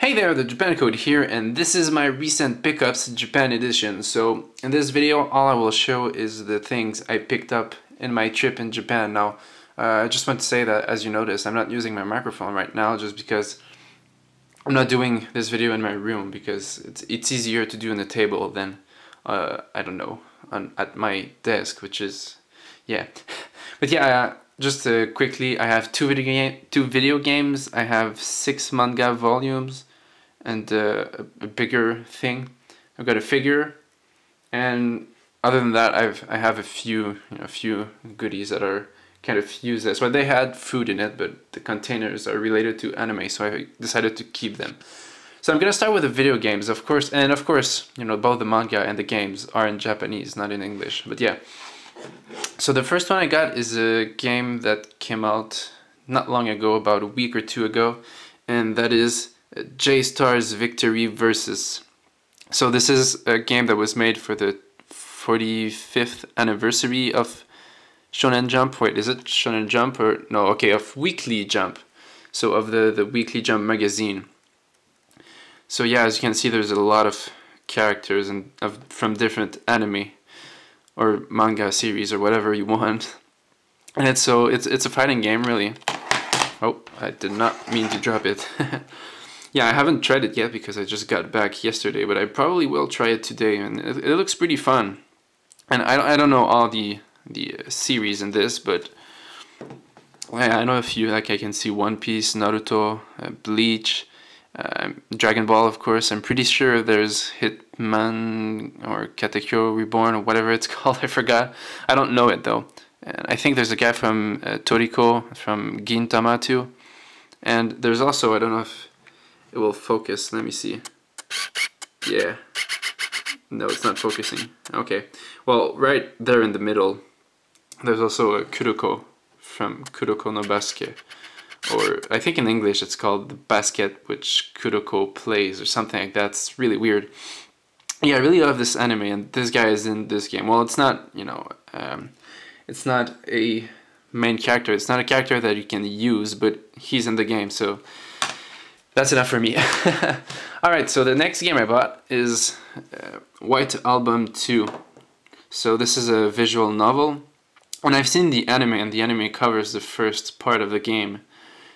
Hey there, the Japan Code here, and this is my recent pickups Japan edition. So in this video, all I will show is the things I picked up in my trip in Japan. Now, I just want to say that, as you notice, I'm not using my microphone right now just because I'm not doing this video in my room, because it's easier to do on the table than, I don't know, at my desk, which is, yeah. But yeah, just quickly, I have two video games, I have 6 manga volumes, and a bigger thing. I've got a figure, and other than that, I have a few goodies that are kind of useless. Well, they had food in it, but the containers are related to anime, so I decided to keep them. So I'm gonna start with the video games, of course, and of course, you know, both the manga and the games are in Japanese, not in English. But yeah. So the first one I got is a game that came out not long ago, about a week or two ago, and that is JStars Victory Versus. So this is a game that was made for the 45th anniversary of Shonen Jump. Wait, is it Shonen Jump or no? Okay, of Weekly Jump. So of the Weekly Jump magazine. So yeah, as you can see, there's a lot of characters and from different anime or manga series or whatever you want. And it's a fighting game, really. Oh, I did not mean to drop it. Yeah, I haven't tried it yet because I just got back yesterday, but I probably will try it today, and it looks pretty fun. And I don't know all the series in this, but I know a few. Like I can see One Piece, Naruto, Bleach, Dragon Ball, of course. I'm pretty sure there's Hitman or Katekyo Reborn or whatever it's called. I forgot. I don't know it though. And I think there's a guy from Toriko from Gintama too. And there's also, I don't know if it will focus. Let me see. Yeah. No, it's not focusing. Okay. Well, right there in the middle, there's also a Kuroko from Kuroko no Basket. Or I think in English it's called the basket which Kuroko plays or something like that. It's really weird. Yeah, I really love this anime, and this guy is in this game. Well, it's not, you know, it's not a main character. It's not a character that you can use, but he's in the game, so that's enough for me. Alright, so the next game I bought is White Album 2. So this is a visual novel, and I've seen the anime, and the anime covers the first part of the game.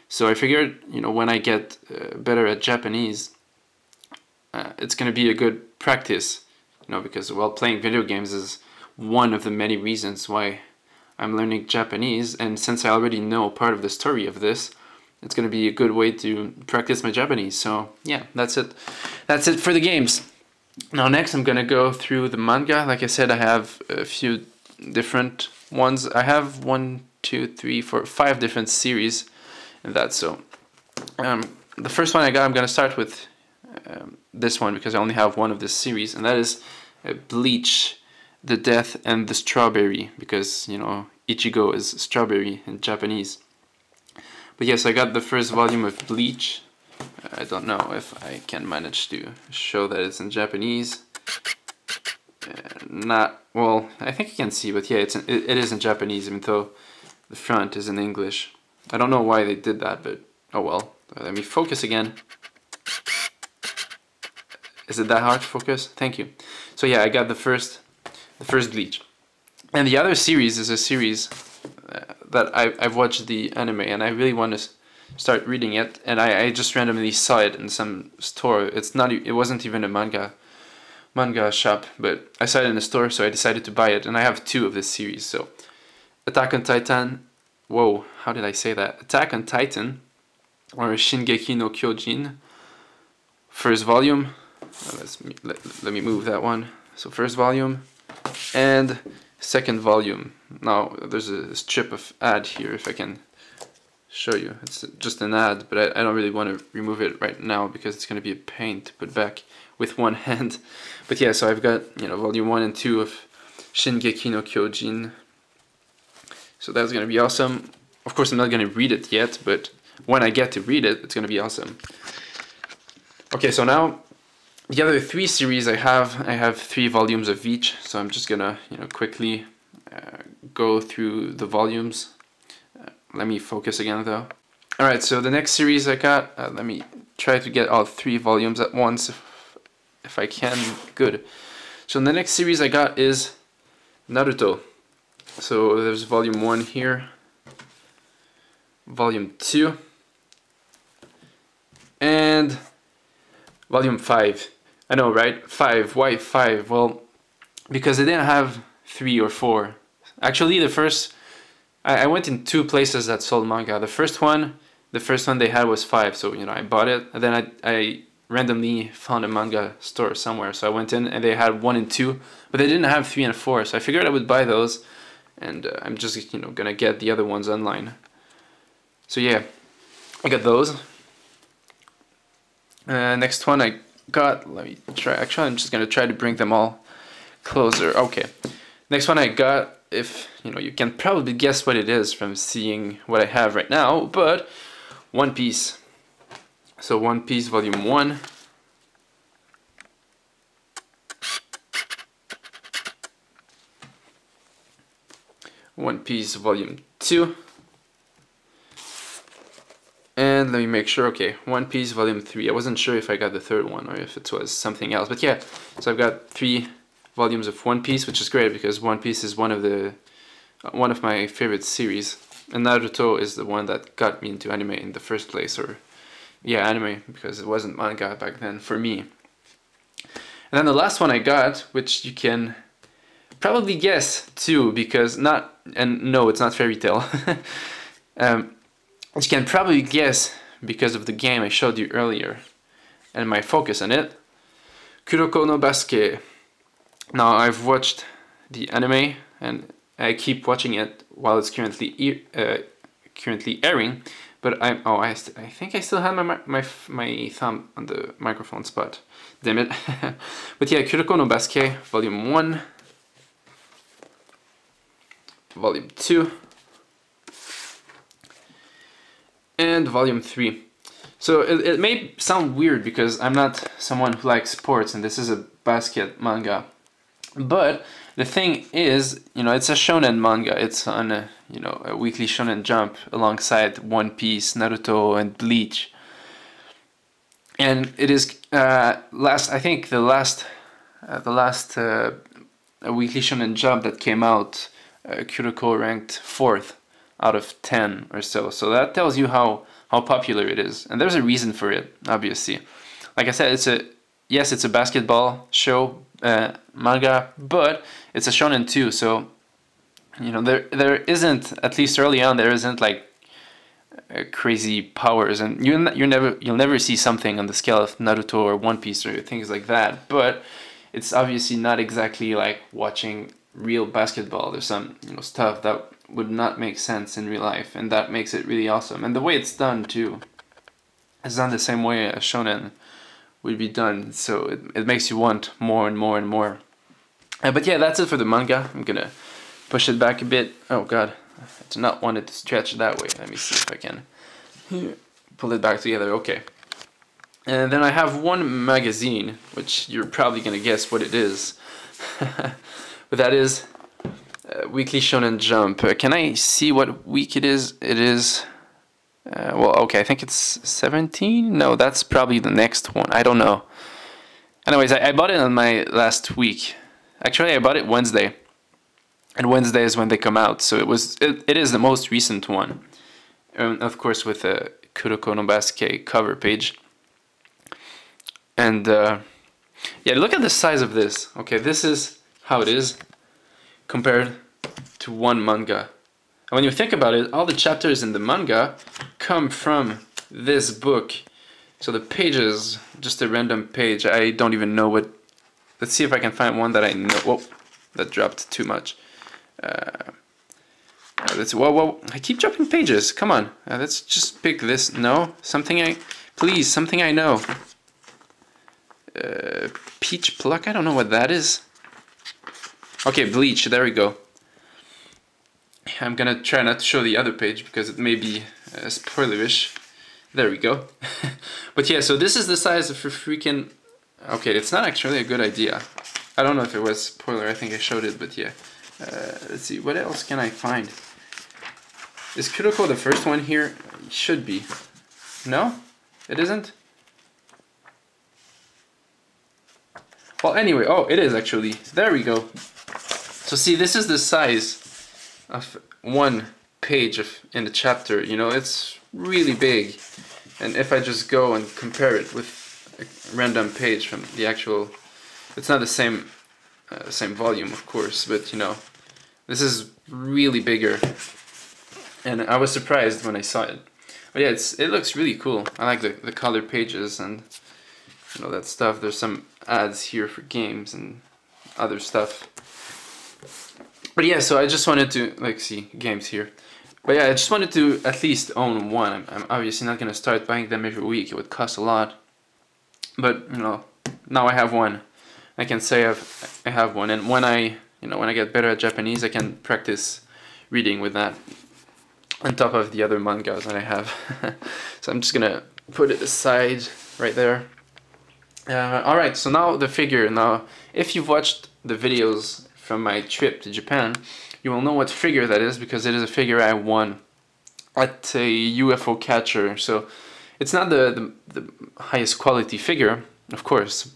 So I figured, you know, when I get better at Japanese, it's going to be a good practice, you know, because, well, playing video games is one of the many reasons why I'm learning Japanese, and since I already know part of the story of this, it's going to be a good way to practice my Japanese. So yeah, that's it. That's it for the games. Now next I'm going to go through the manga. Like I said, I have a few different ones. I have 1, 2, 3, 4, 5 different series in that. So the first one I got, I'm going to start with this one because I only have one of this series, and that is Bleach, the Death and the Strawberry, because, you know, Ichigo is strawberry in Japanese. But yes, I got the first volume of Bleach. I don't know if I can manage to show that it's in Japanese. Not well. I think you can see, but yeah, it is in Japanese, even though the front is in English. I don't know why they did that, but oh well. Let me focus again. Is it that hard to focus? Thank you. So yeah, I got the first Bleach, and the other series is a series that I've watched the anime, and I really want to start reading it, and I just randomly saw it in some store. It wasn't even a manga shop, but I saw it in the store, so I decided to buy it, and I have 2 of this series. So Attack on Titan, whoa, how did I say that? Attack on Titan, or Shingeki no Kyojin, first volume. Let me move that one. So first volume and second volume. Now there's a strip of ad here, if I can show you. It's just an ad, but I don't really want to remove it right now because it's going to be a pain to put back with one hand. But yeah, so I've got, you know, volume 1 and 2 of Shingeki no Kyojin. So that's going to be awesome. Of course, I'm not going to read it yet, but when I get to read it, it's going to be awesome. Okay, so now the other 3 series I have 3 volumes of each, so I'm just gonna, you know, quickly go through the volumes. Let me focus again though. Alright, so the next series I got, let me try to get all 3 volumes at once if I can. Good. So the next series I got is Naruto. So there's volume 1 here, volume 2, and volume 5. I know, right? 5. Why 5? Well, because they didn't have 3 or 4. Actually, the first, I went in 2 places that sold manga. The first one they had was 5, so you know I bought it. And then I randomly found a manga store somewhere, so I went in and they had 1 and 2, but they didn't have 3 and 4. So I figured I would buy those, and I'm just gonna get the other ones online. So yeah, I got those. Next one I got. Let me try. Actually, I'm just gonna try to bring them all closer. Okay. Next one I got. If you can probably guess what it is from seeing what I have right now, but One Piece. So One Piece volume 1. One Piece volume 2. And let me make sure, okay, One Piece volume 3. I wasn't sure if I got the third one or if it was something else, but yeah, so I've got 3 volumes of One Piece, which is great because One Piece is one of my favorite series, and Naruto is the one that got me into anime in the first place, or yeah, anime, because it wasn't manga back then for me. And then the last one I got, which you can probably guess too, because no, it's not Fairy Tail. Which you can probably guess because of the game I showed you earlier and my focus on it. Kuroko no Basket. Now I've watched the anime and I keep watching it while it's currently airing, but I think I still have my thumb on the microphone spot. Damn it. But yeah, Kuroko no Basket volume 1, volume 2, and volume 3. So it may sound weird because I'm not someone who likes sports and this is a basket manga. But the thing is, it's a shonen manga. It's on a weekly Shonen Jump alongside One Piece, Naruto, and Bleach. And it is I think the last weekly Shonen Jump that came out, Kuroko ranked 4th out of 10 or so. So that tells you how popular it is, and there's a reason for it, obviously. Like I said, it's a basketball show manga, but it's a shonen too. So there isn't, at least early on, there isn't like crazy powers, and you'll never see something on the scale of Naruto or One Piece or things like that. But it's obviously not exactly like watching real basketball. There's some stuff that would not make sense in real life, and that makes it really awesome. And the way it's done too, it's done the same way a shonen would be done, so it makes you want more and more and more. But yeah, that's it for the manga. I'm gonna push it back a bit. Oh god, I do not want it to stretch that way. Let me see if I can pull it back together. Okay. And then I have one magazine, which you're probably gonna guess what it is. But that is Weekly Shonen Jump. Can I see what week it is? It is... well, okay, I think it's 17? No, that's probably the next one. I don't know. Anyways, I bought it on my last week. Actually, I bought it Wednesday. And Wednesday is when they come out, so it is the most recent one. Of course, with a Kuroko no Basket cover page. And, yeah, look at the size of this. Okay, this is how it is compared to one manga. And when you think about it, all the chapters in the manga come from this book. So the pages, just a random page, I don't even know what... Let's see if I can find one that I know. Whoa, that dropped too much. Let's... Whoa, I keep dropping pages. Come on, let's just pick this. No, please, something I know. Peach Pluck, I don't know what that is. Okay, Bleach, there we go. I'm gonna try not to show the other page because it may be spoilerish. There we go. But yeah, so this is the size of a freaking... Okay, it's not actually a good idea. I don't know if it was spoiler, I think I showed it, but yeah. Let's see, what else can I find? Is Kuroko the first one here? It should be. No? It isn't? Well, anyway, oh, it is actually. There we go. So see, this is the size of one page in the chapter. You know, it's really big. And if I just go and compare it with a random page from the actual, it's not the same volume, of course, but you know, this is really bigger. And I was surprised when I saw it. But yeah, it looks really cool. I like the colored pages and you know that stuff. There's some ads here for games and other stuff. But yeah, so I just wanted to like see games here. But yeah, I just wanted to at least own one. I'm obviously not gonna start buying them every week. It would cost a lot. But you know, now I have one. I can say I have one. And when I get better at Japanese, I can practice reading with that on top of the other mangas that I have. So I'm just gonna put it aside right there. Alright, so now the figure. Now, if you've watched the videos from my trip to Japan, you will know what figure that is, because it is a figure I won at a UFO Catcher. So it's not the highest quality figure, of course,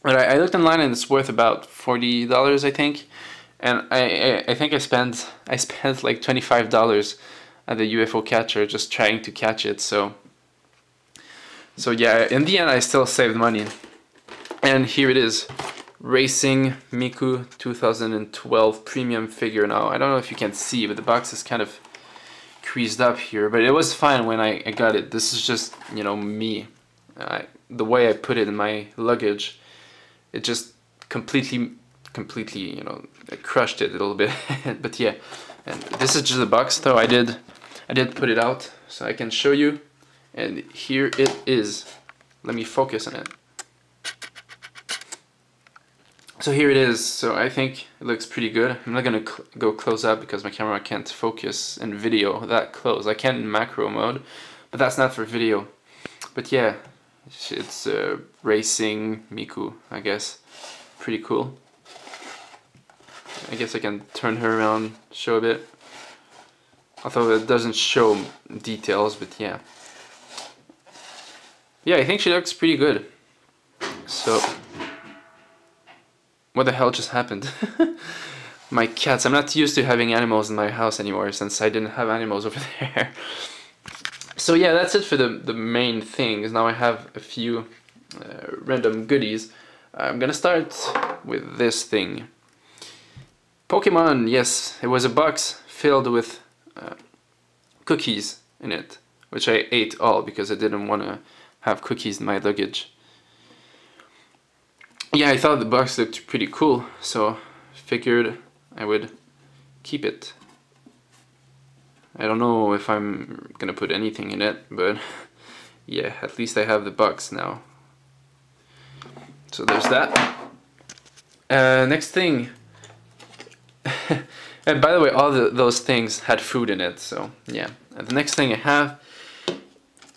but I looked online and it's worth about $40, I think. And I think I spent like $25 at the UFO Catcher just trying to catch it. So yeah, in the end I still saved money. And here it is, Racing Miku 2012 premium figure. Now I don't know if you can see, but the box is kind of creased up here, but it was fine when I got it. This is just, you know, me. The way I put it in my luggage, it just completely, you know, I crushed it a little bit. But yeah, and this is just a box, though. I did put it out so I can show you, and here it is. Let me focus on it. So here it is. So I think it looks pretty good. I'm not gonna go close up because my camera can't focus in video that close. I can in macro mode, but that's not for video. But yeah, it's Racing Miku, I guess. Pretty cool. I guess I can turn her around, show a bit. Although it doesn't show details, but yeah. Yeah, I think she looks pretty good. So, what the hell just happened? My cats. I'm not used to having animals in my house anymore since I didn't have animals over there. So yeah, that's it for the main things. Now I have a few random goodies. I'm gonna start with this thing. Pokemon, yes, it was a box filled with cookies in it, which I ate all because I didn't want to have cookies in my luggage. Yeah, I thought the box looked pretty cool, so figured I would keep it. I don't know if I'm gonna put anything in it, but yeah, at least I have the box now. So there's that. Next thing. And by the way, all those things had food in it, so yeah. And the next thing I have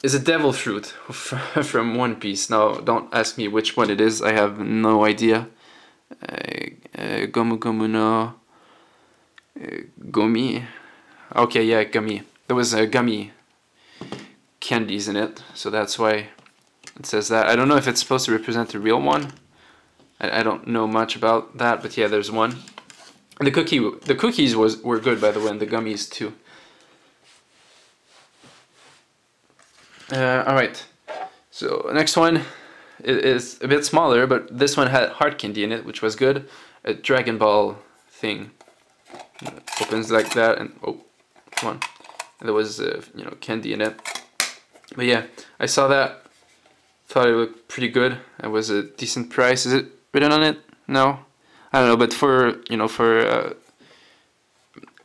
is a devil fruit from One Piece. Now, don't ask me which one it is, I have no idea. Gomu Gomu no Gomi. Okay, yeah, gummy. There was gummy candies in it, so that's why it says that. I don't know if it's supposed to represent the real one. I don't know much about that, but yeah, there's one. And the cookies were good, by the way, and the gummies too. Alright, so next one is a bit smaller, but this one had hard candy in it, which was good. A Dragon Ball thing. It opens like that, and oh, come on. And there was you know, candy in it. But yeah, I saw that, thought it looked pretty good. It was a decent price. Is it written on it? No, I don't know. But for, you know, for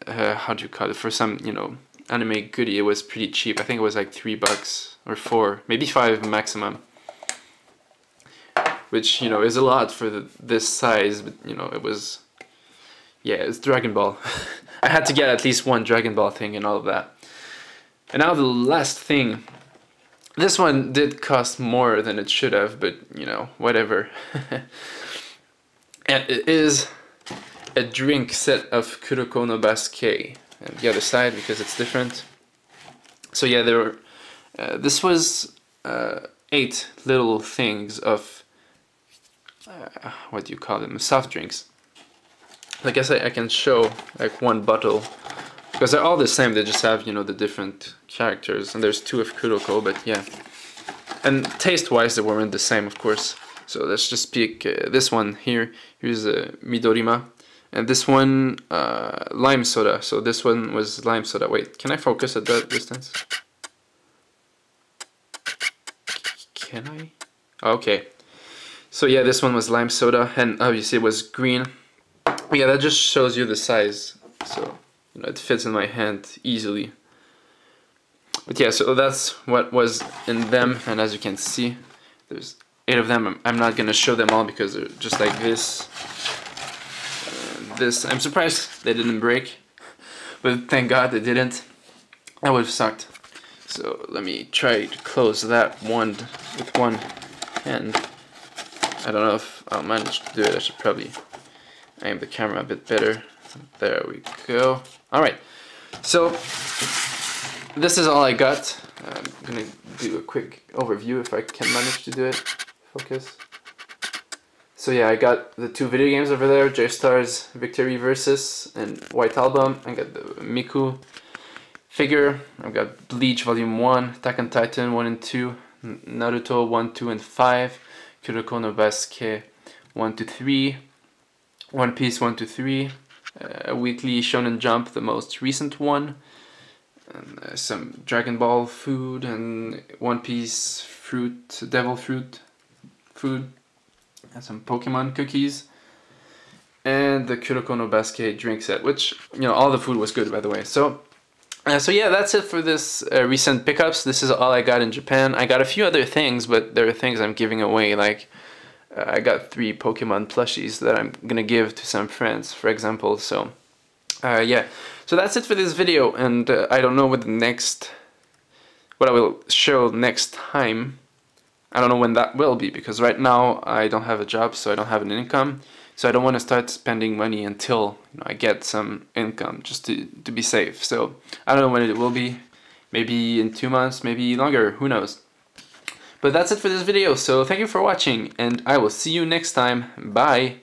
how do you call it? For some, you know, anime goodie, it was pretty cheap. I think it was like $3 or $4, maybe $5 maximum. Which, you know, is a lot for this size. But you know, it was, yeah, it's Dragon Ball. I had to get at least one Dragon Ball thing and all of that. And now the last thing. This one did cost more than it should have, but you know, whatever. And it is a drink set of Kuroko no Basket. And the other side, because it's different. So yeah, there were, this was 8 little things of what do you call them, soft drinks. I guess I can show like one bottle, because they're all the same, they just have, you know, the different characters, and there's 2 of Kuroko, but yeah. And taste-wise, they weren't the same, of course. So let's just pick this one here. Here's Midorima. And this one, lime soda. So this one was lime soda. Wait, can I focus at that distance? Can I? Okay. So yeah, this one was lime soda, and obviously it was green. Yeah, that just shows you the size. So, you know, it fits in my hand easily. But yeah, so that's what was in them, and as you can see, there's 8 of them. I'm not gonna show them all because they're just like this. This, I'm surprised they didn't break, but thank God they didn't. That would have sucked. So let me try to close that one with one hand. I don't know if I'll manage to do it. I should probably aim the camera a bit better. There we go. Alright, so this is all I got. I'm gonna do a quick overview if I can manage to do it. Focus. So yeah, I got the 2 video games over there, JStars Victory Versus and White Album. I got the Miku figure. I've got Bleach Volume 1, Attack on Titan 1 and 2, Naruto 1, 2 and 5, Kuroko no Basket 1 to 3, One Piece 1 to 3, a weekly Shonen Jump, the most recent one, and some Dragon Ball food, and One Piece fruit, Devil fruit food, and some Pokemon cookies, and the Kuroko no Basket drink set, which, you know, all the food was good, by the way. So yeah, that's it for this recent pickups. This is all I got in Japan. I got a few other things, but there are things I'm giving away, like I got 3 Pokemon plushies that I'm gonna give to some friends, for example. So yeah, so that's it for this video, and I don't know what I will show next time. I don't know when that will be, because right now I don't have a job, so I don't have an income. So I don't want to start spending money until, you know, I get some income, just to be safe. So I don't know when it will be. Maybe in 2 months, maybe longer, who knows. But that's it for this video, so thank you for watching, and I will see you next time. Bye!